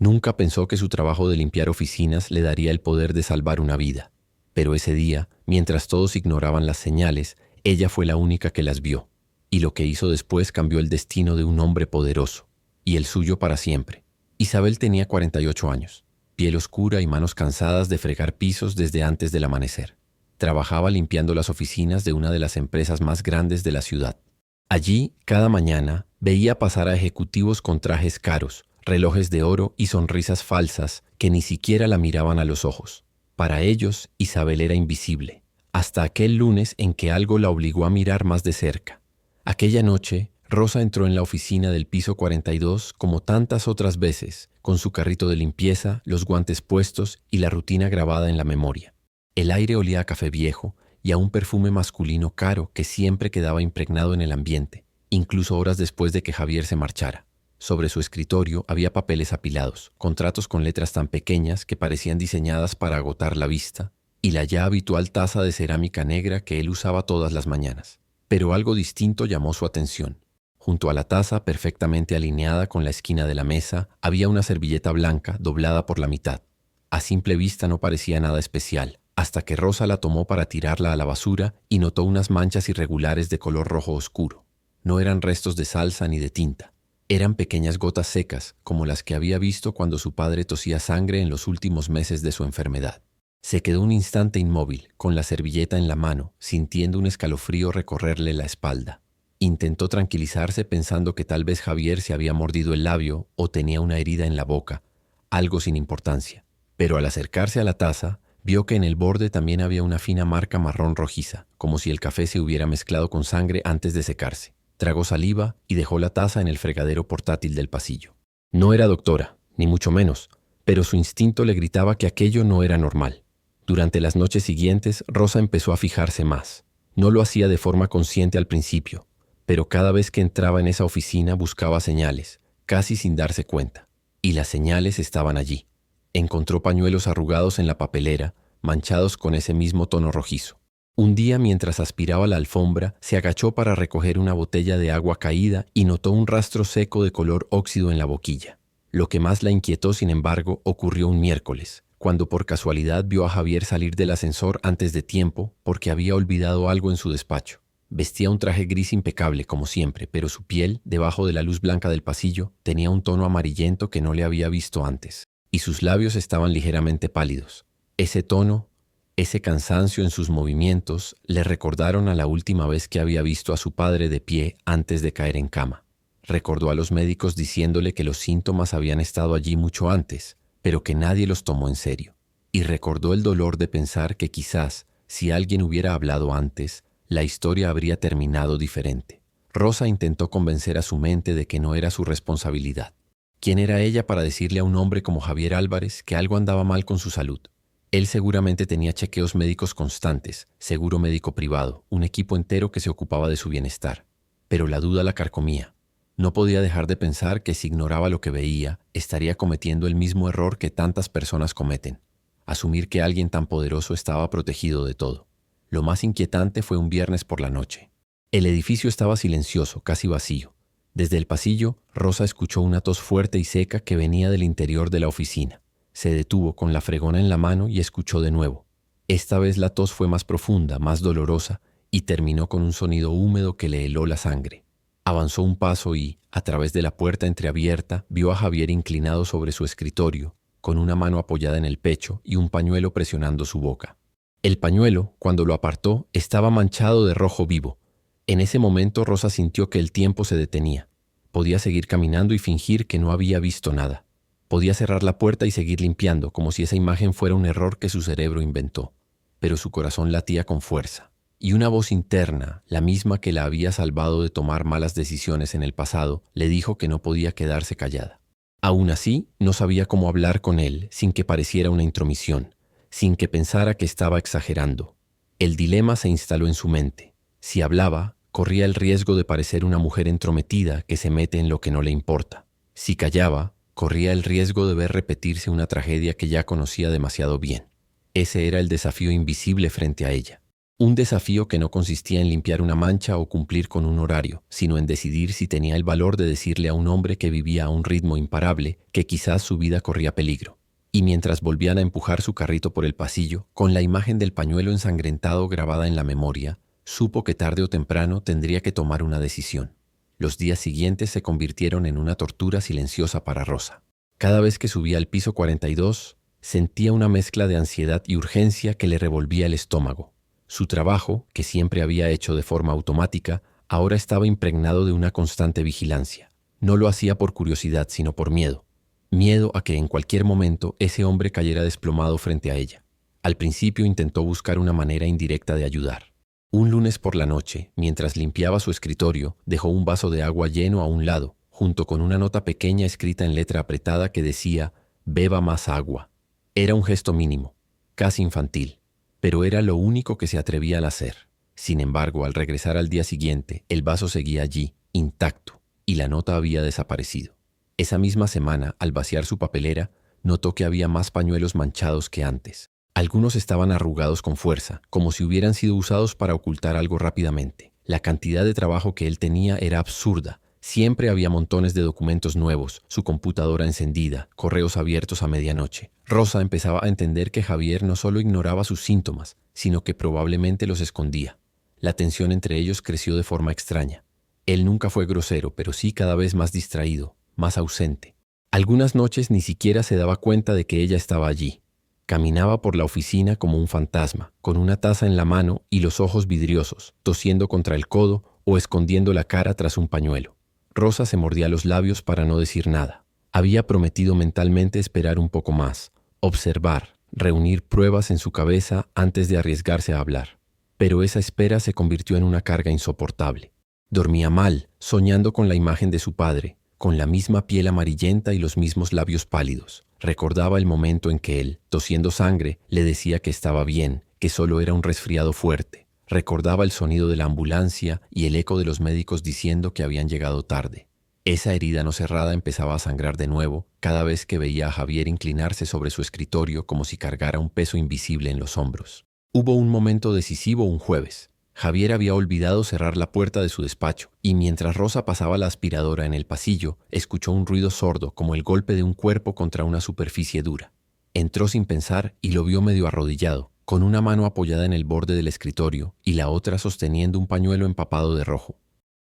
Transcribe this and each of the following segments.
Nunca pensó que su trabajo de limpiar oficinas le daría el poder de salvar una vida. Pero ese día, mientras todos ignoraban las señales, ella fue la única que las vio. Y lo que hizo después cambió el destino de un hombre poderoso, y el suyo para siempre. Isabel tenía 48 años, piel oscura y manos cansadas de fregar pisos desde antes del amanecer. Trabajaba limpiando las oficinas de una de las empresas más grandes de la ciudad. Allí, cada mañana, veía pasar a ejecutivos con trajes caros, relojes de oro y sonrisas falsas que ni siquiera la miraban a los ojos. Para ellos, Isabel era invisible, hasta aquel lunes en que algo la obligó a mirar más de cerca. Aquella noche, Rosa entró en la oficina del piso 42 como tantas otras veces, con su carrito de limpieza, los guantes puestos y la rutina grabada en la memoria. El aire olía a café viejo y a un perfume masculino caro que siempre quedaba impregnado en el ambiente, incluso horas después de que Javier se marchara. Sobre su escritorio había papeles apilados, contratos con letras tan pequeñas que parecían diseñadas para agotar la vista, y la ya habitual taza de cerámica negra que él usaba todas las mañanas. Pero algo distinto llamó su atención. Junto a la taza, perfectamente alineada con la esquina de la mesa, había una servilleta blanca doblada por la mitad. A simple vista no parecía nada especial, hasta que Rosa la tomó para tirarla a la basura y notó unas manchas irregulares de color rojo oscuro. No eran restos de salsa ni de tinta. Eran pequeñas gotas secas, como las que había visto cuando su padre tosía sangre en los últimos meses de su enfermedad. Se quedó un instante inmóvil, con la servilleta en la mano, sintiendo un escalofrío recorrerle la espalda. Intentó tranquilizarse pensando que tal vez Javier se había mordido el labio o tenía una herida en la boca, algo sin importancia. Pero al acercarse a la taza, vio que en el borde también había una fina marca marrón rojiza, como si el café se hubiera mezclado con sangre antes de secarse. Tragó saliva y dejó la taza en el fregadero portátil del pasillo. No era doctora, ni mucho menos, pero su instinto le gritaba que aquello no era normal. Durante las noches siguientes, Rosa empezó a fijarse más. No lo hacía de forma consciente al principio, pero cada vez que entraba en esa oficina buscaba señales, casi sin darse cuenta. Y las señales estaban allí. Encontró pañuelos arrugados en la papelera, manchados con ese mismo tono rojizo. Un día, mientras aspiraba la alfombra, se agachó para recoger una botella de agua caída y notó un rastro seco de color óxido en la boquilla. Lo que más la inquietó, sin embargo, ocurrió un miércoles, cuando por casualidad vio a Javier salir del ascensor antes de tiempo porque había olvidado algo en su despacho. Vestía un traje gris impecable, como siempre, pero su piel, debajo de la luz blanca del pasillo, tenía un tono amarillento que no le había visto antes, y sus labios estaban ligeramente pálidos. Ese tono, ese cansancio en sus movimientos le recordaron a la última vez que había visto a su padre de pie antes de caer en cama. Recordó a los médicos diciéndole que los síntomas habían estado allí mucho antes, pero que nadie los tomó en serio. Y recordó el dolor de pensar que quizás, si alguien hubiera hablado antes, la historia habría terminado diferente. Rosa intentó convencer a su mente de que no era su responsabilidad. ¿Quién era ella para decirle a un hombre como Javier Álvarez que algo andaba mal con su salud? Él seguramente tenía chequeos médicos constantes, seguro médico privado, un equipo entero que se ocupaba de su bienestar. Pero la duda la carcomía. No podía dejar de pensar que si ignoraba lo que veía, estaría cometiendo el mismo error que tantas personas cometen: asumir que alguien tan poderoso estaba protegido de todo. Lo más inquietante fue un viernes por la noche. El edificio estaba silencioso, casi vacío. Desde el pasillo, Rosa escuchó una tos fuerte y seca que venía del interior de la oficina. Se detuvo con la fregona en la mano y escuchó de nuevo. Esta vez la tos fue más profunda, más dolorosa, y terminó con un sonido húmedo que le heló la sangre. Avanzó un paso y, a través de la puerta entreabierta, vio a Javier inclinado sobre su escritorio, con una mano apoyada en el pecho y un pañuelo presionando su boca. El pañuelo, cuando lo apartó, estaba manchado de rojo vivo. En ese momento Rosa sintió que el tiempo se detenía. Podía seguir caminando y fingir que no había visto nada. Podía cerrar la puerta y seguir limpiando, como si esa imagen fuera un error que su cerebro inventó. Pero su corazón latía con fuerza. Y una voz interna, la misma que la había salvado de tomar malas decisiones en el pasado, le dijo que no podía quedarse callada. Aún así, no sabía cómo hablar con él sin que pareciera una intromisión, sin que pensara que estaba exagerando. El dilema se instaló en su mente. Si hablaba, corría el riesgo de parecer una mujer entrometida que se mete en lo que no le importa. Si callaba, corría el riesgo de ver repetirse una tragedia que ya conocía demasiado bien. Ese era el desafío invisible frente a ella. Un desafío que no consistía en limpiar una mancha o cumplir con un horario, sino en decidir si tenía el valor de decirle a un hombre que vivía a un ritmo imparable que quizás su vida corría peligro. Y mientras volvían a empujar su carrito por el pasillo, con la imagen del pañuelo ensangrentado grabada en la memoria, supo que tarde o temprano tendría que tomar una decisión. Los días siguientes se convirtieron en una tortura silenciosa para Rosa. Cada vez que subía al piso 42, sentía una mezcla de ansiedad y urgencia que le revolvía el estómago. Su trabajo, que siempre había hecho de forma automática, ahora estaba impregnado de una constante vigilancia. No lo hacía por curiosidad, sino por miedo. Miedo a que en cualquier momento ese hombre cayera desplomado frente a ella. Al principio intentó buscar una manera indirecta de ayudar. Un lunes por la noche, mientras limpiaba su escritorio, dejó un vaso de agua lleno a un lado, junto con una nota pequeña escrita en letra apretada que decía «Beba más agua». Era un gesto mínimo, casi infantil, pero era lo único que se atrevía a hacer. Sin embargo, al regresar al día siguiente, el vaso seguía allí, intacto, y la nota había desaparecido. Esa misma semana, al vaciar su papelera, notó que había más pañuelos manchados que antes. Algunos estaban arrugados con fuerza, como si hubieran sido usados para ocultar algo rápidamente. La cantidad de trabajo que él tenía era absurda. Siempre había montones de documentos nuevos, su computadora encendida, correos abiertos a medianoche. Rosa empezaba a entender que Javier no solo ignoraba sus síntomas, sino que probablemente los escondía. La tensión entre ellos creció de forma extraña. Él nunca fue grosero, pero sí cada vez más distraído, más ausente. Algunas noches ni siquiera se daba cuenta de que ella estaba allí. Caminaba por la oficina como un fantasma, con una taza en la mano y los ojos vidriosos, tosiendo contra el codo o escondiendo la cara tras un pañuelo. Rosa se mordía los labios para no decir nada. Había prometido mentalmente esperar un poco más, observar, reunir pruebas en su cabeza antes de arriesgarse a hablar. Pero esa espera se convirtió en una carga insoportable. Dormía mal, soñando con la imagen de su padre, con la misma piel amarillenta y los mismos labios pálidos. Recordaba el momento en que él, tosiendo sangre, le decía que estaba bien, que solo era un resfriado fuerte. Recordaba el sonido de la ambulancia y el eco de los médicos diciendo que habían llegado tarde. Esa herida no cerrada empezaba a sangrar de nuevo cada vez que veía a Javier inclinarse sobre su escritorio como si cargara un peso invisible en los hombros. Hubo un momento decisivo un jueves. Javier había olvidado cerrar la puerta de su despacho y mientras Rosa pasaba la aspiradora en el pasillo, escuchó un ruido sordo como el golpe de un cuerpo contra una superficie dura. Entró sin pensar y lo vio medio arrodillado, con una mano apoyada en el borde del escritorio y la otra sosteniendo un pañuelo empapado de rojo.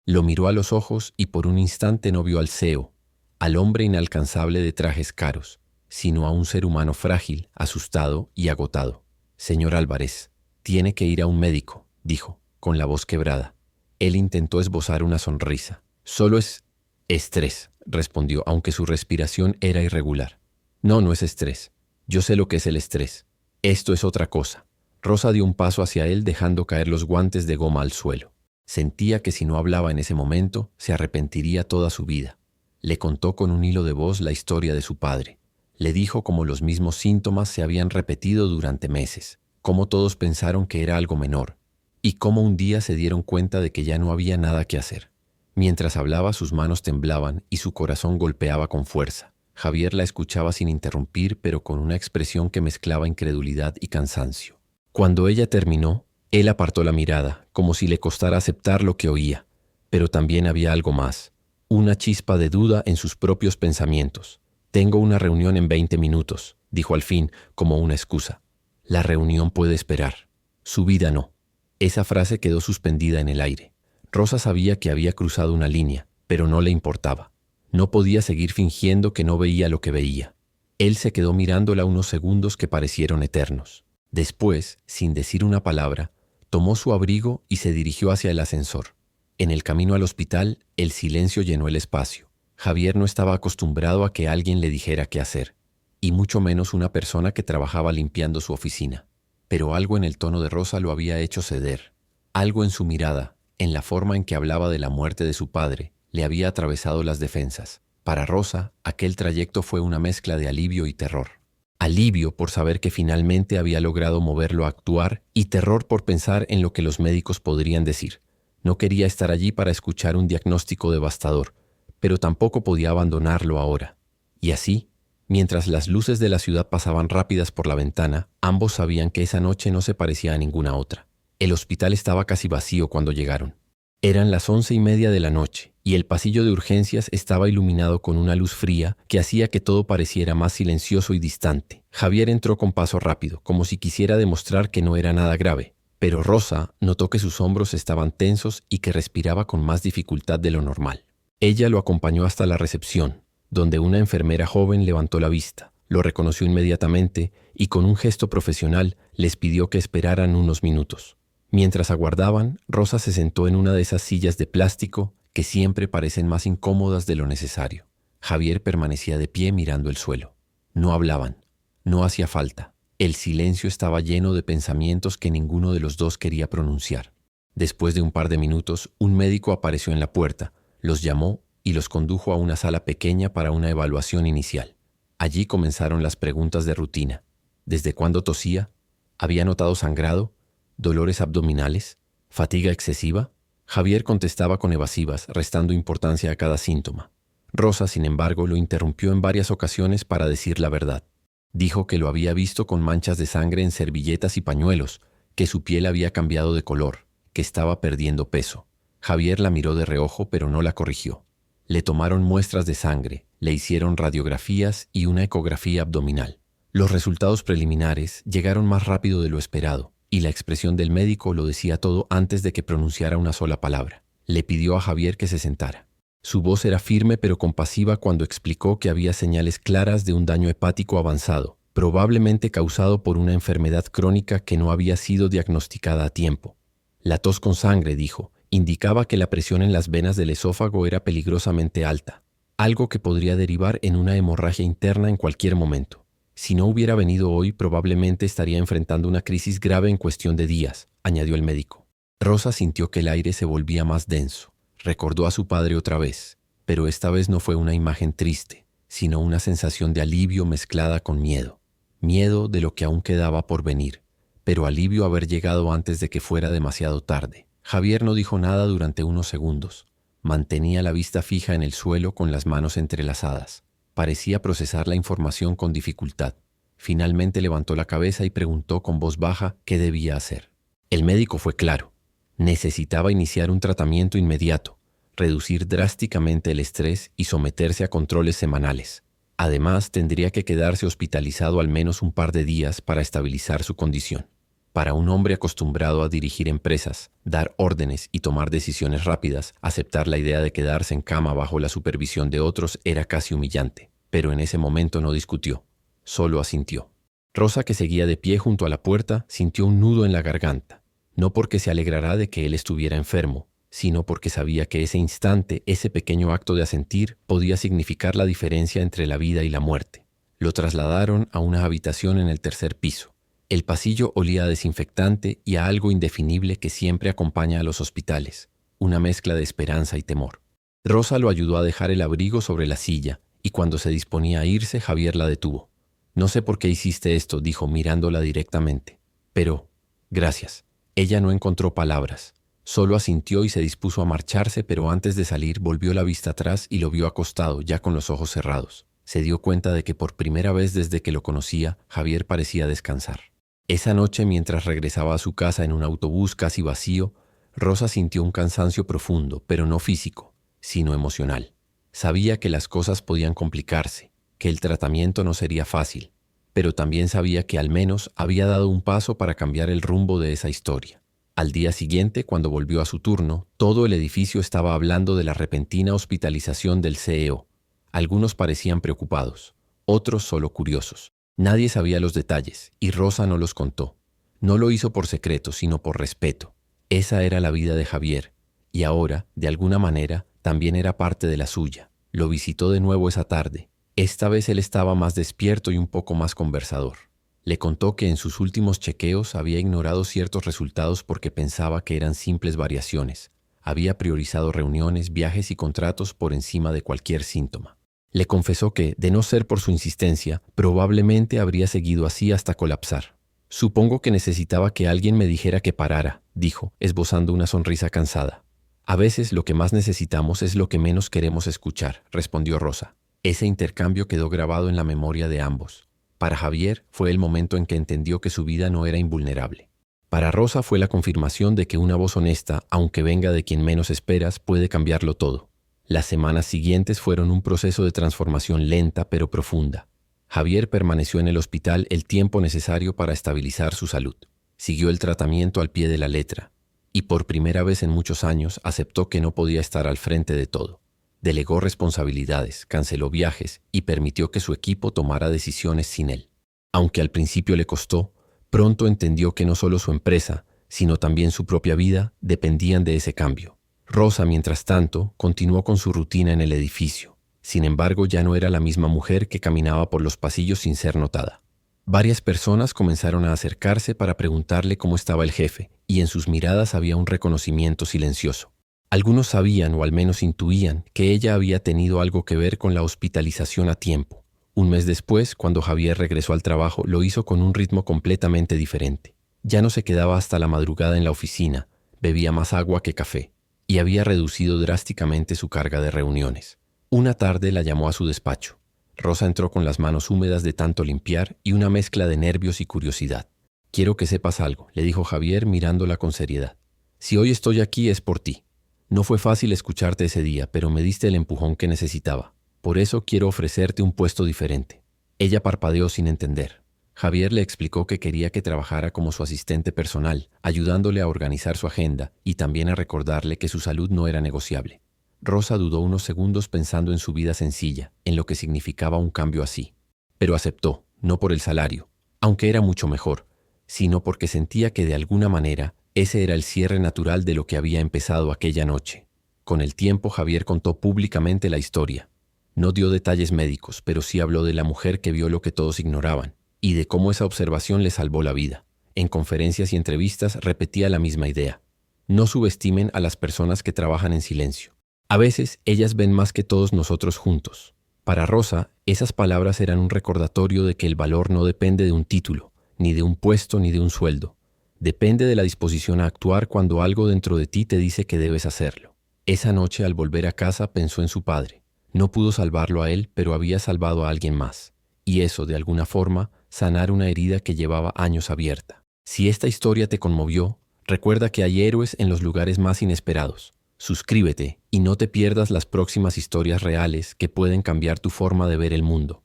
Lo miró a los ojos y por un instante no vio al CEO, al hombre inalcanzable de trajes caros, sino a un ser humano frágil, asustado y agotado. «Señor Álvarez, tiene que ir a un médico», dijo, con la voz quebrada. Él intentó esbozar una sonrisa. «Solo es estrés», respondió, aunque su respiración era irregular. «No, no es estrés. Yo sé lo que es el estrés. Esto es otra cosa». Rosa dio un paso hacia él dejando caer los guantes de goma al suelo. Sentía que si no hablaba en ese momento, se arrepentiría toda su vida. Le contó con un hilo de voz la historia de su padre. Le dijo cómo los mismos síntomas se habían repetido durante meses, cómo todos pensaron que era algo menor, y cómo un día se dieron cuenta de que ya no había nada que hacer. Mientras hablaba, sus manos temblaban y su corazón golpeaba con fuerza. Javier la escuchaba sin interrumpir, pero con una expresión que mezclaba incredulidad y cansancio. Cuando ella terminó, él apartó la mirada, como si le costara aceptar lo que oía. Pero también había algo más, una chispa de duda en sus propios pensamientos. «Tengo una reunión en 20 minutos», dijo al fin, como una excusa. «La reunión puede esperar. Su vida no». Esa frase quedó suspendida en el aire. Rosa sabía que había cruzado una línea, pero no le importaba. No podía seguir fingiendo que no veía lo que veía. Él se quedó mirándola unos segundos que parecieron eternos. Después, sin decir una palabra, tomó su abrigo y se dirigió hacia el ascensor. En el camino al hospital, el silencio llenó el espacio. Javier no estaba acostumbrado a que alguien le dijera qué hacer, y mucho menos una persona que trabajaba limpiando su oficina. Pero algo en el tono de Rosa lo había hecho ceder. Algo en su mirada, en la forma en que hablaba de la muerte de su padre, le había atravesado las defensas. Para Rosa, aquel trayecto fue una mezcla de alivio y terror. Alivio por saber que finalmente había logrado moverlo a actuar y terror por pensar en lo que los médicos podrían decir. No quería estar allí para escuchar un diagnóstico devastador, pero tampoco podía abandonarlo ahora. Y así, mientras las luces de la ciudad pasaban rápidas por la ventana, ambos sabían que esa noche no se parecía a ninguna otra. El hospital estaba casi vacío cuando llegaron. Eran las 11:30 de la noche y el pasillo de urgencias estaba iluminado con una luz fría que hacía que todo pareciera más silencioso y distante. Javier entró con paso rápido, como si quisiera demostrar que no era nada grave, pero Rosa notó que sus hombros estaban tensos y que respiraba con más dificultad de lo normal. Ella lo acompañó hasta la recepción, donde una enfermera joven levantó la vista, lo reconoció inmediatamente y con un gesto profesional les pidió que esperaran unos minutos. Mientras aguardaban, Rosa se sentó en una de esas sillas de plástico que siempre parecen más incómodas de lo necesario. Javier permanecía de pie mirando el suelo. No hablaban. No hacía falta. El silencio estaba lleno de pensamientos que ninguno de los dos quería pronunciar. Después de un par de minutos, un médico apareció en la puerta, los llamó y los condujo a una sala pequeña para una evaluación inicial. Allí comenzaron las preguntas de rutina. ¿Desde cuándo tosía? ¿Había notado sangrado? ¿Dolores abdominales? ¿Fatiga excesiva? Javier contestaba con evasivas, restando importancia a cada síntoma. Rosa, sin embargo, lo interrumpió en varias ocasiones para decir la verdad. Dijo que lo había visto con manchas de sangre en servilletas y pañuelos, que su piel había cambiado de color, que estaba perdiendo peso. Javier la miró de reojo, pero no la corrigió. Le tomaron muestras de sangre, le hicieron radiografías y una ecografía abdominal. Los resultados preliminares llegaron más rápido de lo esperado, y la expresión del médico lo decía todo antes de que pronunciara una sola palabra. Le pidió a Javier que se sentara. Su voz era firme pero compasiva cuando explicó que había señales claras de un daño hepático avanzado, probablemente causado por una enfermedad crónica que no había sido diagnosticada a tiempo. La tos con sangre, dijo, indicaba que la presión en las venas del esófago era peligrosamente alta, algo que podría derivar en una hemorragia interna en cualquier momento. Si no hubiera venido hoy, probablemente estaría enfrentando una crisis grave en cuestión de días, añadió el médico. Rosa sintió que el aire se volvía más denso. Recordó a su padre otra vez, pero esta vez no fue una imagen triste, sino una sensación de alivio mezclada con miedo. Miedo de lo que aún quedaba por venir, pero alivio haber llegado antes de que fuera demasiado tarde. Javier no dijo nada durante unos segundos. Mantenía la vista fija en el suelo con las manos entrelazadas. Parecía procesar la información con dificultad. Finalmente levantó la cabeza y preguntó con voz baja qué debía hacer. El médico fue claro. Necesitaba iniciar un tratamiento inmediato, reducir drásticamente el estrés y someterse a controles semanales. Además, tendría que quedarse hospitalizado al menos un par de días para estabilizar su condición. Para un hombre acostumbrado a dirigir empresas, dar órdenes y tomar decisiones rápidas, aceptar la idea de quedarse en cama bajo la supervisión de otros era casi humillante. Pero en ese momento no discutió, solo asintió. Rosa, que seguía de pie junto a la puerta, sintió un nudo en la garganta, no porque se alegrara de que él estuviera enfermo, sino porque sabía que ese instante, ese pequeño acto de asentir, podía significar la diferencia entre la vida y la muerte. Lo trasladaron a una habitación en el tercer piso. El pasillo olía a desinfectante y a algo indefinible que siempre acompaña a los hospitales, una mezcla de esperanza y temor. Rosa lo ayudó a dejar el abrigo sobre la silla, y cuando se disponía a irse, Javier la detuvo. «No sé por qué hiciste esto», dijo mirándola directamente. «Pero, gracias». Ella no encontró palabras. Solo asintió y se dispuso a marcharse, pero antes de salir volvió la vista atrás y lo vio acostado, ya con los ojos cerrados. Se dio cuenta de que por primera vez desde que lo conocía, Javier parecía descansar. Esa noche, mientras regresaba a su casa en un autobús casi vacío, Rosa sintió un cansancio profundo, pero no físico, sino emocional. Sabía que las cosas podían complicarse, que el tratamiento no sería fácil, pero también sabía que al menos había dado un paso para cambiar el rumbo de esa historia. Al día siguiente, cuando volvió a su turno, todo el edificio estaba hablando de la repentina hospitalización del CEO. Algunos parecían preocupados, otros solo curiosos. Nadie sabía los detalles, y Rosa no los contó. No lo hizo por secreto, sino por respeto. Esa era la vida de Javier, y ahora, de alguna manera, también era parte de la suya. Lo visitó de nuevo esa tarde. Esta vez él estaba más despierto y un poco más conversador. Le contó que en sus últimos chequeos había ignorado ciertos resultados porque pensaba que eran simples variaciones. Había priorizado reuniones, viajes y contratos por encima de cualquier síntoma. Le confesó que, de no ser por su insistencia, probablemente habría seguido así hasta colapsar. «Supongo que necesitaba que alguien me dijera que parara», dijo, esbozando una sonrisa cansada. «A veces lo que más necesitamos es lo que menos queremos escuchar», respondió Rosa. Ese intercambio quedó grabado en la memoria de ambos. Para Javier fue el momento en que entendió que su vida no era invulnerable. Para Rosa fue la confirmación de que una voz honesta, aunque venga de quien menos esperas, puede cambiarlo todo. Las semanas siguientes fueron un proceso de transformación lenta pero profunda. Javier permaneció en el hospital el tiempo necesario para estabilizar su salud. Siguió el tratamiento al pie de la letra y por primera vez en muchos años aceptó que no podía estar al frente de todo. Delegó responsabilidades, canceló viajes y permitió que su equipo tomara decisiones sin él. Aunque al principio le costó, pronto entendió que no solo su empresa, sino también su propia vida dependían de ese cambio. Rosa, mientras tanto, continuó con su rutina en el edificio. Sin embargo, ya no era la misma mujer que caminaba por los pasillos sin ser notada. Varias personas comenzaron a acercarse para preguntarle cómo estaba el jefe, y en sus miradas había un reconocimiento silencioso. Algunos sabían, o al menos intuían, que ella había tenido algo que ver con la hospitalización a tiempo. Un mes después, cuando Javier regresó al trabajo, lo hizo con un ritmo completamente diferente. Ya no se quedaba hasta la madrugada en la oficina, bebía más agua que café, y había reducido drásticamente su carga de reuniones. Una tarde la llamó a su despacho. Rosa entró con las manos húmedas de tanto limpiar y una mezcla de nervios y curiosidad. «Quiero que sepas algo», le dijo Javier mirándola con seriedad. «Si hoy estoy aquí es por ti. No fue fácil escucharte ese día, pero me diste el empujón que necesitaba. Por eso quiero ofrecerte un puesto diferente». Ella parpadeó sin entender. Javier le explicó que quería que trabajara como su asistente personal, ayudándole a organizar su agenda y también a recordarle que su salud no era negociable. Rosa dudó unos segundos pensando en su vida sencilla, en lo que significaba un cambio así. Pero aceptó, no por el salario, aunque era mucho mejor, sino porque sentía que de alguna manera ese era el cierre natural de lo que había empezado aquella noche. Con el tiempo Javier contó públicamente la historia. No dio detalles médicos, pero sí habló de la mujer que vio lo que todos ignoraban, y de cómo esa observación le salvó la vida. En conferencias y entrevistas repetía la misma idea. No subestimen a las personas que trabajan en silencio. A veces ellas ven más que todos nosotros juntos. Para Rosa, esas palabras eran un recordatorio de que el valor no depende de un título, ni de un puesto, ni de un sueldo. Depende de la disposición a actuar cuando algo dentro de ti te dice que debes hacerlo. Esa noche, al volver a casa, pensó en su padre. No pudo salvarlo a él, pero había salvado a alguien más. Y eso, de alguna forma, sanar una herida que llevaba años abierta. Si esta historia te conmovió, recuerda que hay héroes en los lugares más inesperados. Suscríbete y no te pierdas las próximas historias reales que pueden cambiar tu forma de ver el mundo.